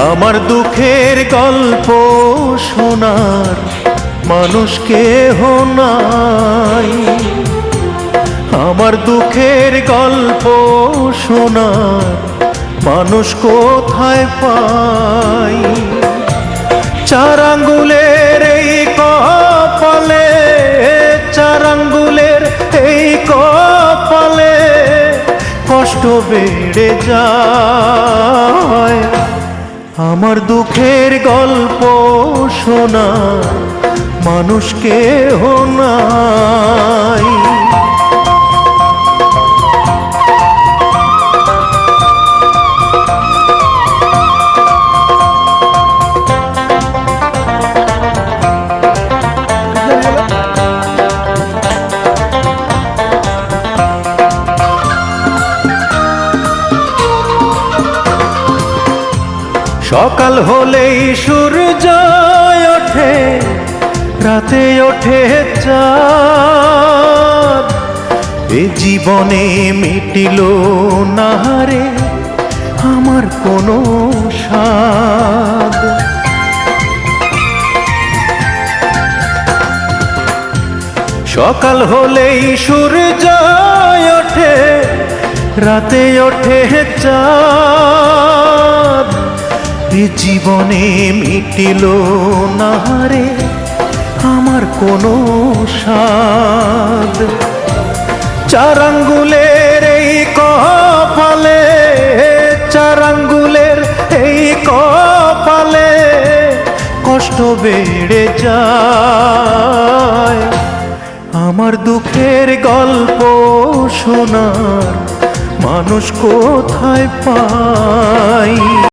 আমার দুঃখের গল্প শোনার মানুষ কেহ নাই। আমার দুঃখের গল্প শোনার মানুষ কোথায় পাই? চার আঙ্গুলের এই কপালে, চার আঙ্গুলের এই কপালে কষ্ট বেড়ে যায়। আমার দুঃখের গল্প শোনার মানুষ কেহ নাই। সকাল হলেই সূর্য ওঠে, রাতে ওঠে চাঁদ। এ জীবনে মিটিল না রে আমার কোনো স্বাদ। সকাল হলেই সূর্য ওঠে, রাতে ওঠে চাঁদ। এ জীবনে মিটিল না রে আমার কোনো স্বাদ। চার আঙ্গুলের এই কপালে, চার আঙ্গুলের এই কপালে কষ্ট বেড়ে যায়। আমার দুঃখের গল্প শোনার মানুষ কোথায় পাই?